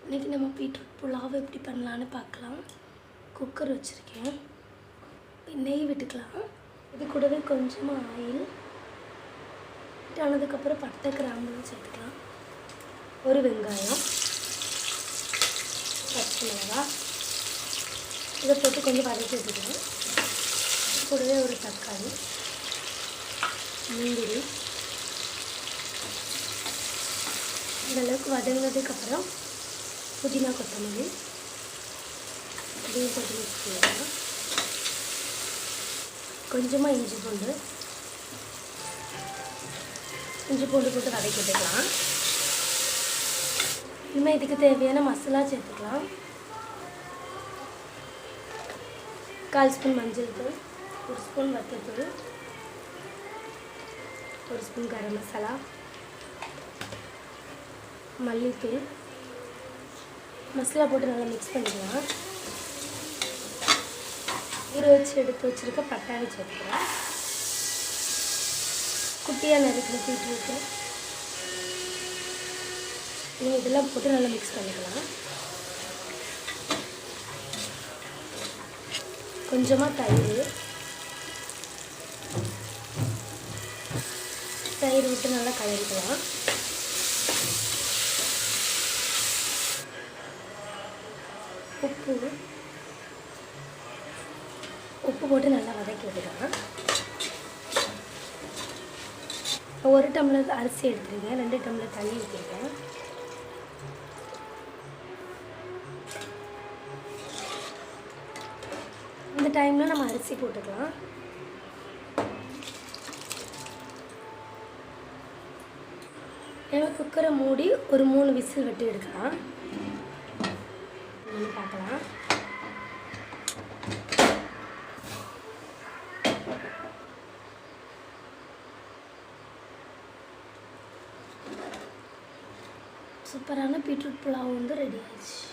இன்றைக்கி நம்ம பீட்ரூட் புலாவ் எப்படி பண்ணலான்னு பார்க்கலாம். குக்கர் வச்சுருக்கேன். நெய் விட்டுக்கலாம். இது கூடவே கொஞ்சமாக ஆயில் ஆனதுக்கப்புறம் பட்டை கிராம்பு சேர்த்துக்கலாம். ஒரு வெங்காயம், பச்சை மிளகாய் இதை போட்டு கொஞ்சம் வதக்கி விட்டுக்கலாம். கூடவே ஒரு தக்காளி, முந்திரி இந்தளவுக்கு வதங்கினதுக்கப்புறம் புதினா கொத்தமல்லி இதையும் போட்டு மிக்ஸ் பண்ணிக்கலாம். கொஞ்சமாக இஞ்சி பூண்டு போட்டு வதக்கி விட்டுக்கலாம். இனிமேல் இதுக்கு தேவையான மசாலா சேர்த்துக்கலாம். 1/4 ஸ்பூன் மஞ்சள் தூள், 1 ஸ்பூன் வத்தத்தூள், 1 ஸ்பூன் கரம் மசாலா, மல்லித்தூள். மசாலா போட்டு நல்லா மிக்ஸ் பண்ணிக்கலாம். எடுத்து வச்சுருக்க பட்டாணி சேர்த்துக்கலாம். குட்டியாக நறுக்கிற பீட்ரூட்டு இதெல்லாம் போட்டு நல்லா மிக்ஸ் பண்ணிக்கலாம். கொஞ்சமாக தயிர் விட்டு நல்லா கலரிக்கலாம். உப்பு போட்டு நல்லா வதக்கி விட்டுக்கலாம். 1 டம்ளர் அரிசி எடுத்துருக்கேன், 2 டம்ளர் தண்ணி ஊற்றிருக்கேன். இந்த டைமில் நம்ம அரிசி போட்டுக்கலாம். குக்கரை மூடி ஒரு 3 விசில் விட்டு எடுக்கலாம். பார்க்கலாம். சூப்பரான பீட்ரூட் புலாவ் ரெடி ஆயிடுச்சு.